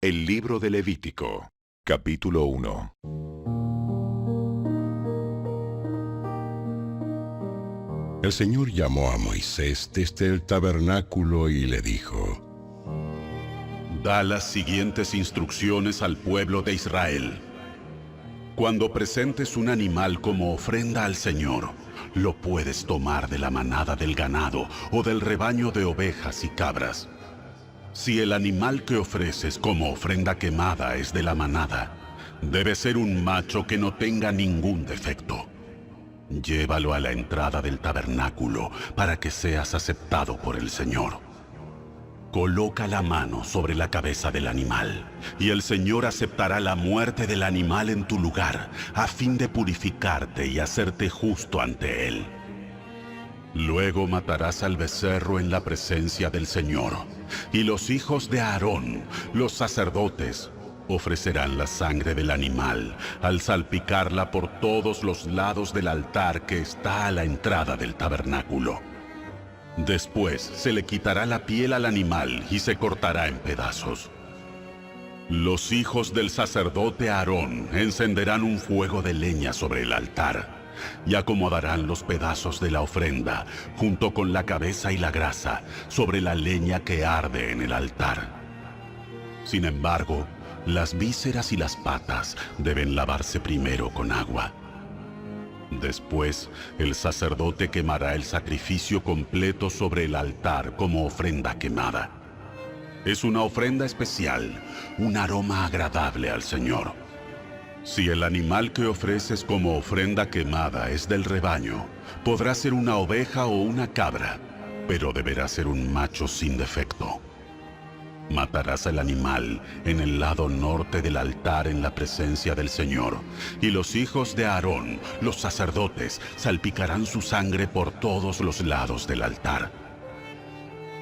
El libro de Levítico, capítulo 1. El Señor llamó a Moisés desde el tabernáculo y le dijo: Da las siguientes instrucciones al pueblo de Israel. Cuando presentes un animal como ofrenda al Señor, lo puedes tomar de la manada del ganado o del rebaño de ovejas y cabras. Si el animal que ofreces como ofrenda quemada es de la manada, debe ser un macho que no tenga ningún defecto. Llévalo a la entrada del tabernáculo para que seas aceptado por el Señor. Coloca la mano sobre la cabeza del animal, y el Señor aceptará la muerte del animal en tu lugar, a fin de purificarte y hacerte justo ante Él. Luego matarás al becerro en la presencia del Señor, y los hijos de Aarón, los sacerdotes, ofrecerán la sangre del animal al salpicarla por todos los lados del altar que está a la entrada del tabernáculo. Después se le quitará la piel al animal y se cortará en pedazos. Los hijos del sacerdote Aarón encenderán un fuego de leña sobre el altar y acomodarán los pedazos de la ofrenda, junto con la cabeza y la grasa, sobre la leña que arde en el altar. Sin embargo, las vísceras y las patas deben lavarse primero con agua. Después, el sacerdote quemará el sacrificio completo sobre el altar como ofrenda quemada. Es una ofrenda especial, un aroma agradable al Señor. Si el animal que ofreces como ofrenda quemada es del rebaño, podrá ser una oveja o una cabra, pero deberá ser un macho sin defecto. Matarás al animal en el lado norte del altar en la presencia del Señor, y los hijos de Aarón, los sacerdotes, salpicarán su sangre por todos los lados del altar.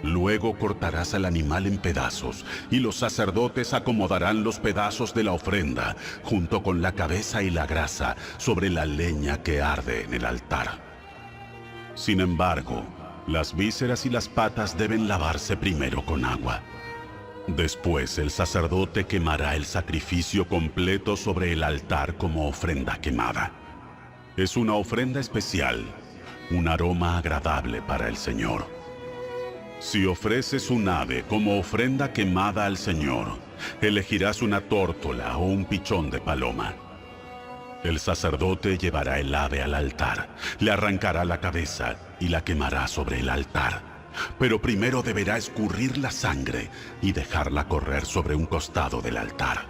Luego cortarás al animal en pedazos, y los sacerdotes acomodarán los pedazos de la ofrenda, junto con la cabeza y la grasa, sobre la leña que arde en el altar. Sin embargo, las vísceras y las patas deben lavarse primero con agua. Después el sacerdote quemará el sacrificio completo sobre el altar como ofrenda quemada. Es una ofrenda especial, un aroma agradable para el Señor. Si ofreces un ave como ofrenda quemada al Señor, elegirás una tórtola o un pichón de paloma. El sacerdote llevará el ave al altar, le arrancará la cabeza y la quemará sobre el altar. Pero primero deberá escurrir la sangre y dejarla correr sobre un costado del altar.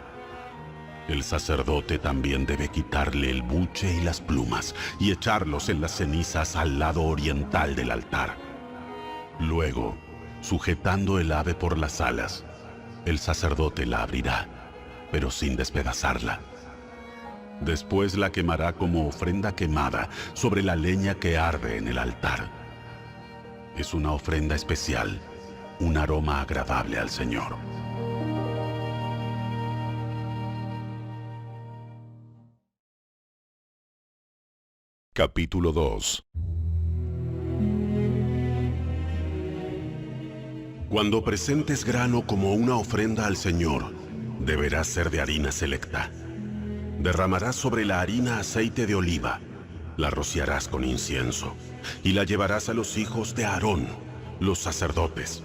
El sacerdote también debe quitarle el buche y las plumas y echarlos en las cenizas al lado oriental del altar. Luego, sujetando el ave por las alas, el sacerdote la abrirá, pero sin despedazarla. Después la quemará como ofrenda quemada sobre la leña que arde en el altar. Es una ofrenda especial, un aroma agradable al Señor. Capítulo 2. Cuando presentes grano como una ofrenda al Señor, deberá ser de harina selecta. Derramarás sobre la harina aceite de oliva, la rociarás con incienso, y la llevarás a los hijos de Aarón, los sacerdotes.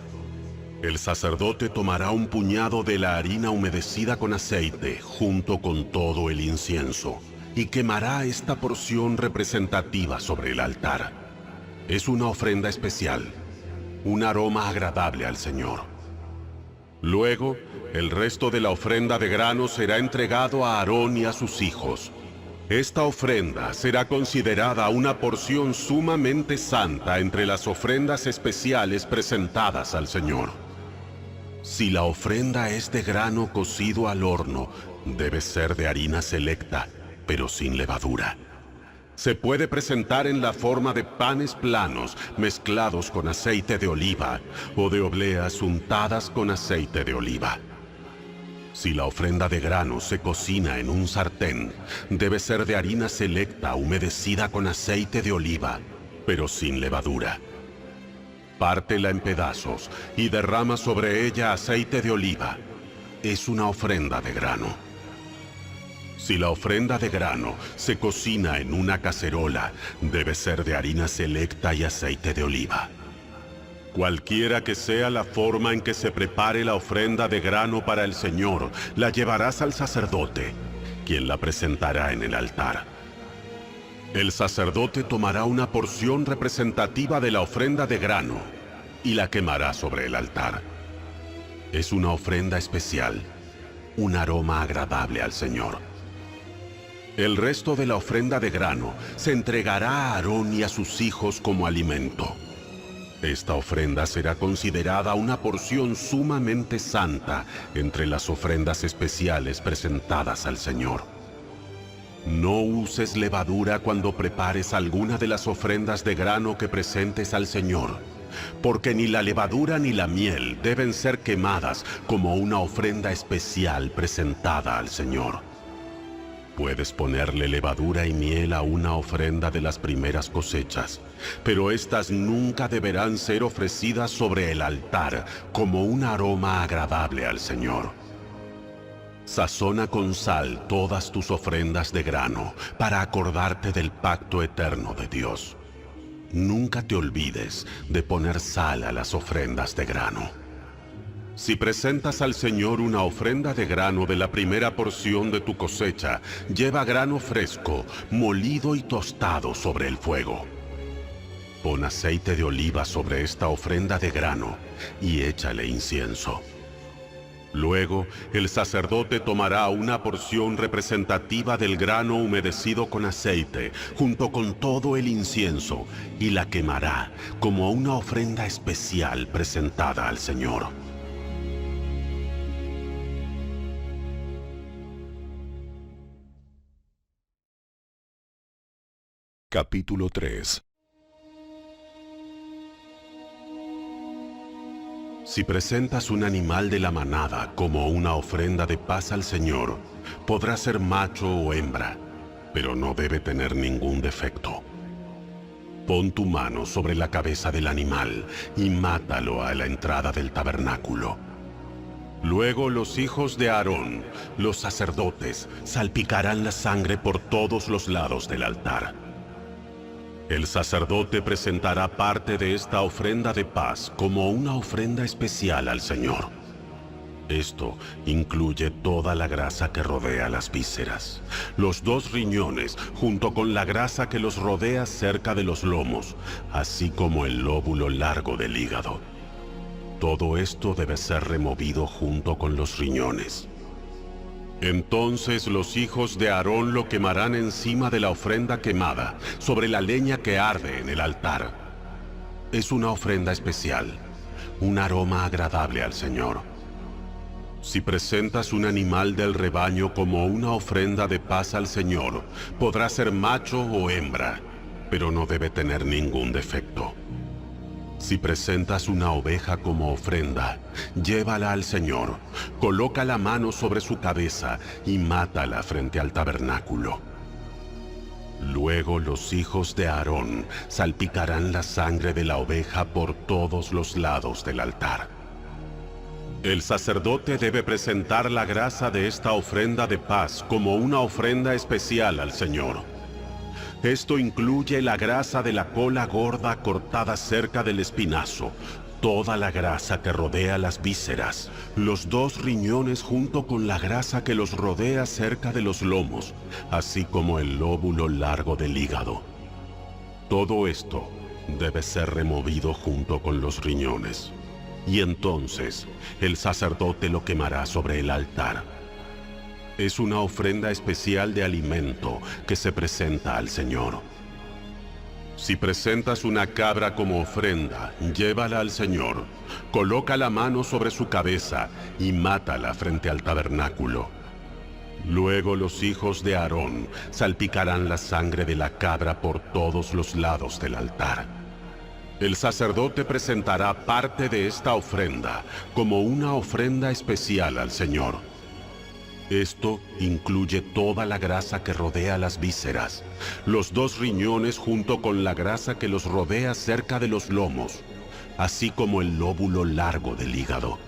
El sacerdote tomará un puñado de la harina humedecida con aceite, junto con todo el incienso, y quemará esta porción representativa sobre el altar. Es una ofrenda especial, un aroma agradable al Señor. Luego, el resto de la ofrenda de grano será entregado a Aarón y a sus hijos. Esta ofrenda será considerada una porción sumamente santa entre las ofrendas especiales presentadas al Señor. Si la ofrenda es de grano cocido al horno, debe ser de harina selecta, pero sin levadura. Se puede presentar en la forma de panes planos mezclados con aceite de oliva o de obleas untadas con aceite de oliva. Si la ofrenda de grano se cocina en un sartén, debe ser de harina selecta humedecida con aceite de oliva, pero sin levadura. Pártela en pedazos y derrama sobre ella aceite de oliva. es una ofrenda de grano. Si la ofrenda de grano se cocina en una cacerola, debe ser de harina selecta y aceite de oliva. Cualquiera que sea la forma en que se prepare la ofrenda de grano para el Señor, la llevarás al sacerdote, quien la presentará en el altar. El sacerdote tomará una porción representativa de la ofrenda de grano y la quemará sobre el altar. Es una ofrenda especial, un aroma agradable al Señor. El resto de la ofrenda de grano se entregará a Aarón y a sus hijos como alimento. Esta ofrenda será considerada una porción sumamente santa entre las ofrendas especiales presentadas al Señor. No uses levadura cuando prepares alguna de las ofrendas de grano que presentes al Señor, porque ni la levadura ni la miel deben ser quemadas como una ofrenda especial presentada al Señor. Puedes ponerle levadura y miel a una ofrenda de las primeras cosechas, pero estas nunca deberán ser ofrecidas sobre el altar como un aroma agradable al Señor. Sazona con sal todas tus ofrendas de grano para acordarte del pacto eterno de Dios. Nunca te olvides de poner sal a las ofrendas de grano. Si presentas al Señor una ofrenda de grano de la primera porción de tu cosecha, lleva grano fresco, molido y tostado sobre el fuego. Pon aceite de oliva sobre esta ofrenda de grano y échale incienso. Luego, el sacerdote tomará una porción representativa del grano humedecido con aceite, junto con todo el incienso, y la quemará como una ofrenda especial presentada al Señor. Capítulo 3. Si presentas un animal de la manada como una ofrenda de paz al Señor, podrá ser macho o hembra, pero no debe tener ningún defecto. Pon tu mano sobre la cabeza del animal y mátalo a la entrada del tabernáculo. Luego los hijos de Aarón, los sacerdotes, salpicarán la sangre por todos los lados del altar. El sacerdote presentará parte de esta ofrenda de paz como una ofrenda especial al Señor. Esto incluye toda la grasa que rodea las vísceras, los 2 riñones junto con la grasa que los rodea cerca de los lomos, así como el lóbulo largo del hígado. Todo esto debe ser removido junto con los riñones. Entonces los hijos de Aarón lo quemarán encima de la ofrenda quemada, sobre la leña que arde en el altar. Es una ofrenda especial, un aroma agradable al Señor. Si presentas un animal del rebaño como una ofrenda de paz al Señor, podrá ser macho o hembra, pero no debe tener ningún defecto. Si presentas una oveja como ofrenda, llévala al Señor, coloca la mano sobre su cabeza y mátala frente al tabernáculo. Luego los hijos de Aarón salpicarán la sangre de la oveja por todos los lados del altar. El sacerdote debe presentar la grasa de esta ofrenda de paz como una ofrenda especial al Señor. Esto incluye la grasa de la cola gorda cortada cerca del espinazo, toda la grasa que rodea las vísceras, los 2 riñones junto con la grasa que los rodea cerca de los lomos, así como el lóbulo largo del hígado. Todo esto debe ser removido junto con los riñones, y entonces el sacerdote lo quemará sobre el altar. Es una ofrenda especial de alimento que se presenta al Señor. Si presentas una cabra como ofrenda, llévala al Señor, coloca la mano sobre su cabeza y mátala frente al tabernáculo. Luego los hijos de Aarón salpicarán la sangre de la cabra por todos los lados del altar. El sacerdote presentará parte de esta ofrenda como una ofrenda especial al Señor. Esto incluye toda la grasa que rodea las vísceras, los 2 riñones junto con la grasa que los rodea cerca de los lomos, así como el lóbulo largo del hígado.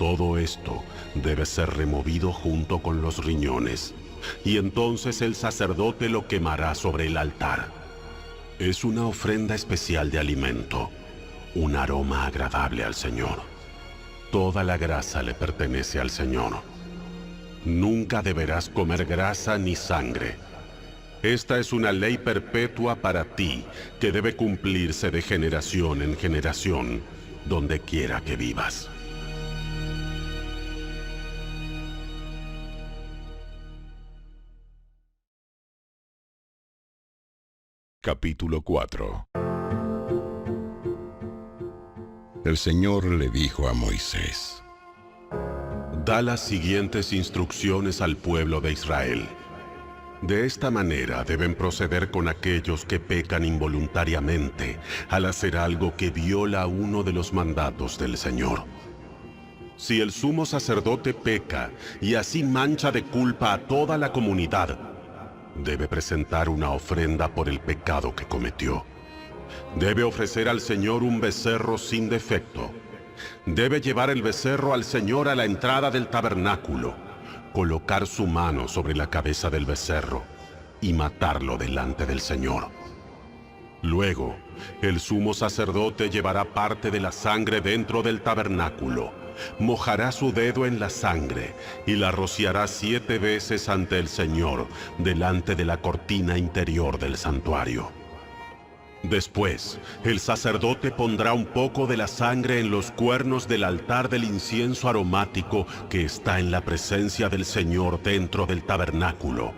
Todo esto debe ser removido junto con los riñones, y entonces el sacerdote lo quemará sobre el altar. Es una ofrenda especial de alimento, un aroma agradable al Señor. Toda la grasa le pertenece al Señor. Nunca deberás comer grasa ni sangre. Esta es una ley perpetua para ti, que debe cumplirse de generación en generación, donde quiera que vivas. Capítulo 4. El Señor le dijo a Moisés: Da las siguientes instrucciones al pueblo de Israel. De esta manera deben proceder con aquellos que pecan involuntariamente al hacer algo que viola uno de los mandatos del Señor. Si el sumo sacerdote peca y así mancha de culpa a toda la comunidad, debe presentar una ofrenda por el pecado que cometió. Debe ofrecer al Señor un becerro sin defecto. Debe llevar el becerro al Señor a la entrada del tabernáculo, colocar su mano sobre la cabeza del becerro y matarlo delante del Señor. Luego, el sumo sacerdote llevará parte de la sangre dentro del tabernáculo, mojará su dedo en la sangre y la rociará 7 veces ante el Señor, delante de la cortina interior del santuario. Después, el sacerdote pondrá un poco de la sangre en los cuernos del altar del incienso aromático que está en la presencia del Señor dentro del tabernáculo,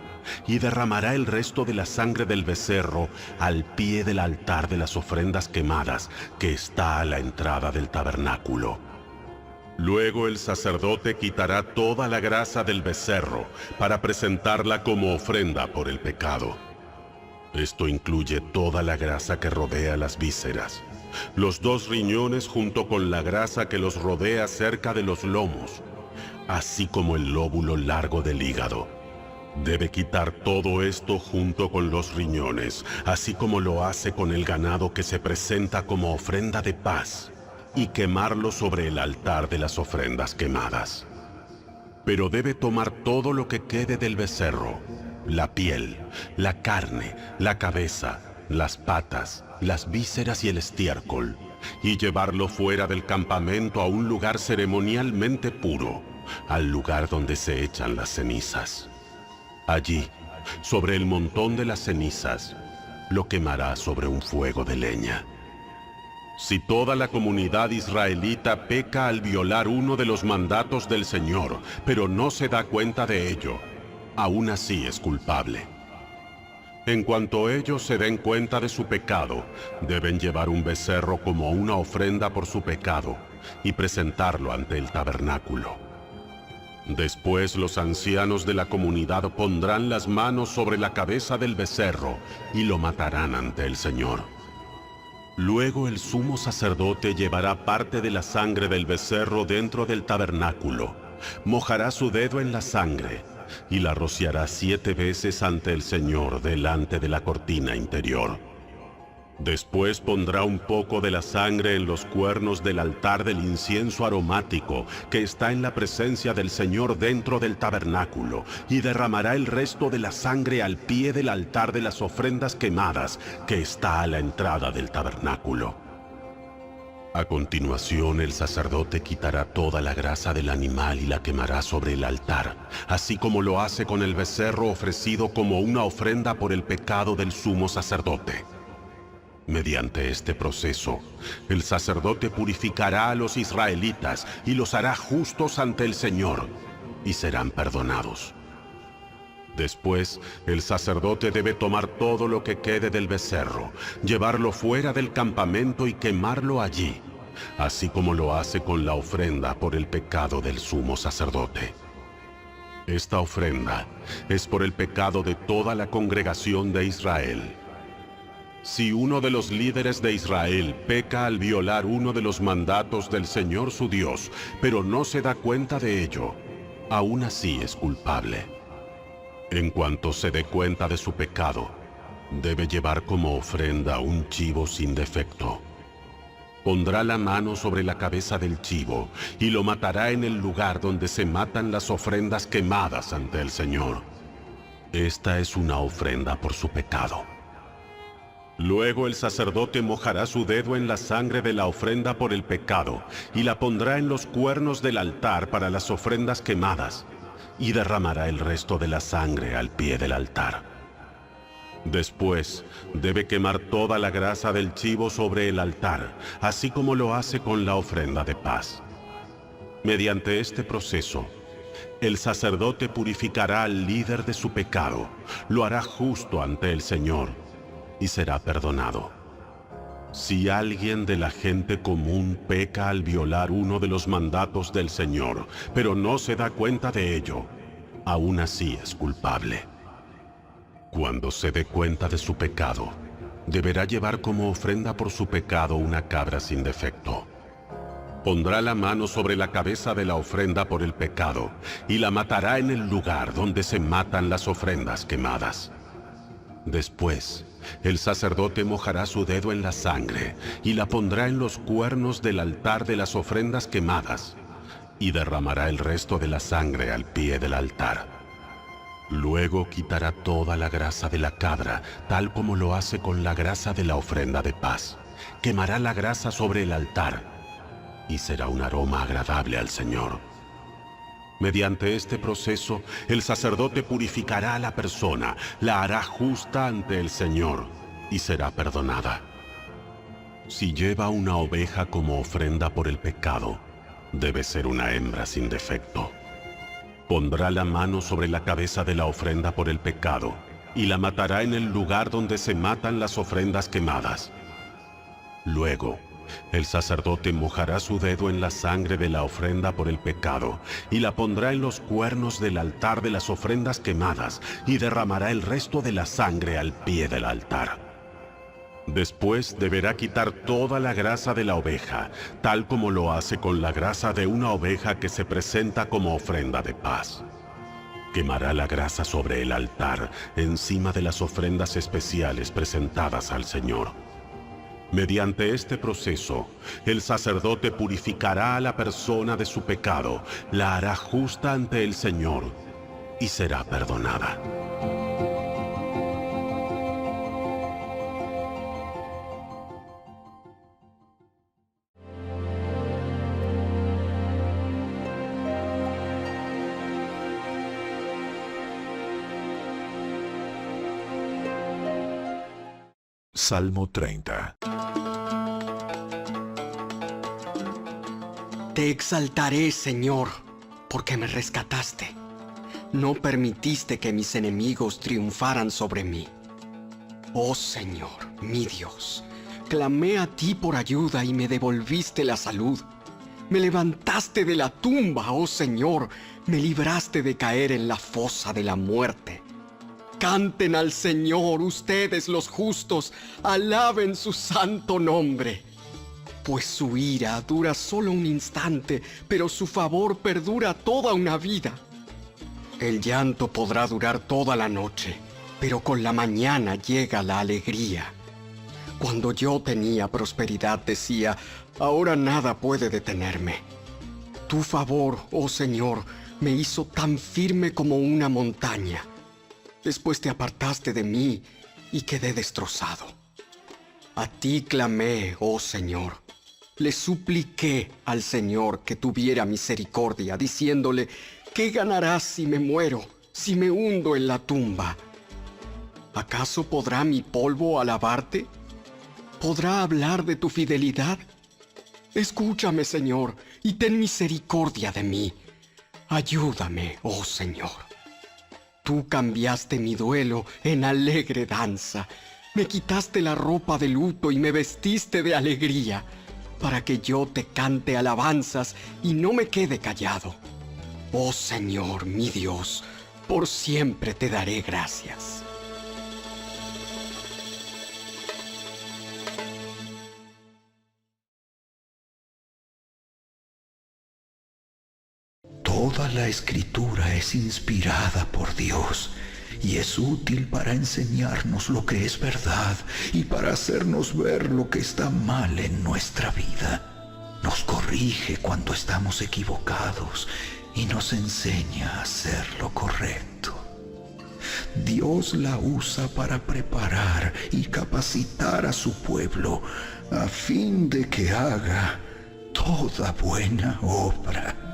y derramará el resto de la sangre del becerro al pie del altar de las ofrendas quemadas que está a la entrada del tabernáculo. Luego el sacerdote quitará toda la grasa del becerro para presentarla como ofrenda por el pecado. Esto incluye toda la grasa que rodea las vísceras, los 2 riñones junto con la grasa que los rodea cerca de los lomos, así como el lóbulo largo del hígado. Debe quitar todo esto junto con los riñones, así como lo hace con el ganado que se presenta como ofrenda de paz, y quemarlo sobre el altar de las ofrendas quemadas. Pero debe tomar todo lo que quede del becerro: la piel, la carne, la cabeza, las patas, las vísceras y el estiércol, y llevarlo fuera del campamento a un lugar ceremonialmente puro, al lugar donde se echan las cenizas. Allí, sobre el montón de las cenizas, lo quemará sobre un fuego de leña. Si toda la comunidad israelita peca al violar uno de los mandatos del Señor, pero no se da cuenta de ello, aún así es culpable. En cuanto ellos se den cuenta de su pecado, deben llevar un becerro como una ofrenda por su pecado y presentarlo ante el tabernáculo. Después los ancianos de la comunidad pondrán las manos sobre la cabeza del becerro y lo matarán ante el Señor. Luego el sumo sacerdote llevará parte de la sangre del becerro dentro del tabernáculo, mojará su dedo en la sangre y la rociará 7 veces ante el Señor delante de la cortina interior. Después pondrá un poco de la sangre en los cuernos del altar del incienso aromático que está en la presencia del Señor dentro del tabernáculo, y derramará el resto de la sangre al pie del altar de las ofrendas quemadas que está a la entrada del tabernáculo. A continuación, el sacerdote quitará toda la grasa del animal y la quemará sobre el altar, así como lo hace con el becerro ofrecido como una ofrenda por el pecado del sumo sacerdote. Mediante este proceso, el sacerdote purificará a los israelitas y los hará justos ante el Señor, y serán perdonados. Después, el sacerdote debe tomar todo lo que quede del becerro, llevarlo fuera del campamento y quemarlo allí, así como lo hace con la ofrenda por el pecado del sumo sacerdote. Esta ofrenda es por el pecado de toda la congregación de Israel. Si uno de los líderes de Israel peca al violar uno de los mandatos del Señor su Dios, pero no se da cuenta de ello, aún así es culpable. En cuanto se dé cuenta de su pecado, debe llevar como ofrenda un chivo sin defecto. Pondrá la mano sobre la cabeza del chivo y lo matará en el lugar donde se matan las ofrendas quemadas ante el Señor. Esta es una ofrenda por su pecado. Luego el sacerdote mojará su dedo en la sangre de la ofrenda por el pecado y la pondrá en los cuernos del altar para las ofrendas quemadas y derramará el resto de la sangre al pie del altar. Después, debe quemar toda la grasa del chivo sobre el altar, así como lo hace con la ofrenda de paz. Mediante este proceso, el sacerdote purificará al líder de su pecado, lo hará justo ante el Señor y será perdonado. Si alguien de la gente común peca al violar uno de los mandatos del Señor, pero no se da cuenta de ello, aún así es culpable. Cuando se dé cuenta de su pecado, deberá llevar como ofrenda por su pecado una cabra sin defecto. Pondrá la mano sobre la cabeza de la ofrenda por el pecado y la matará en el lugar donde se matan las ofrendas quemadas. Después, el sacerdote mojará su dedo en la sangre y la pondrá en los cuernos del altar de las ofrendas quemadas y derramará el resto de la sangre al pie del altar. Luego quitará toda la grasa de la cabra, tal como lo hace con la grasa de la ofrenda de paz. Quemará la grasa sobre el altar y será un aroma agradable al Señor. Mediante este proceso, el sacerdote purificará a la persona, la hará justa ante el Señor y será perdonada. Si lleva una oveja como ofrenda por el pecado, debe ser una hembra sin defecto. Pondrá la mano sobre la cabeza de la ofrenda por el pecado y la matará en el lugar donde se matan las ofrendas quemadas. Luego, el sacerdote mojará su dedo en la sangre de la ofrenda por el pecado y la pondrá en los cuernos del altar de las ofrendas quemadas y derramará el resto de la sangre al pie del altar. Después deberá quitar toda la grasa de la oveja, tal como lo hace con la grasa de una oveja que se presenta como ofrenda de paz. Quemará la grasa sobre el altar, encima de las ofrendas especiales presentadas al Señor. Mediante este proceso, el sacerdote purificará a la persona de su pecado, la hará justa ante el Señor y será perdonada. Salmo 30. Te exaltaré, Señor, porque me rescataste. No permitiste que mis enemigos triunfaran sobre mí. Oh Señor, mi Dios, clamé a ti por ayuda y me devolviste la salud. Me levantaste de la tumba, oh Señor, me libraste de caer en la fosa de la muerte. Canten al Señor, ustedes los justos, alaben su santo nombre. Pues su ira dura solo un instante, pero su favor perdura toda una vida. El llanto podrá durar toda la noche, pero con la mañana llega la alegría. Cuando yo tenía prosperidad decía, ahora nada puede detenerme. Tu favor, oh Señor, me hizo tan firme como una montaña. Después te apartaste de mí y quedé destrozado. A ti clamé, oh Señor. Le supliqué al Señor que tuviera misericordia, diciéndole, ¿qué ganarás si me muero, si me hundo en la tumba? ¿Acaso podrá mi polvo alabarte? ¿Podrá hablar de tu fidelidad? Escúchame, Señor, y ten misericordia de mí. Ayúdame, oh Señor. Tú cambiaste mi duelo en alegre danza. Me quitaste la ropa de luto y me vestiste de alegría, para que yo te cante alabanzas y no me quede callado. Oh Señor, mi Dios, por siempre te daré gracias. Toda la escritura es inspirada por Dios y es útil para enseñarnos lo que es verdad y para hacernos ver lo que está mal en nuestra vida. Nos corrige cuando estamos equivocados y nos enseña a hacer lo correcto. Dios la usa para preparar y capacitar a su pueblo a fin de que haga toda buena obra.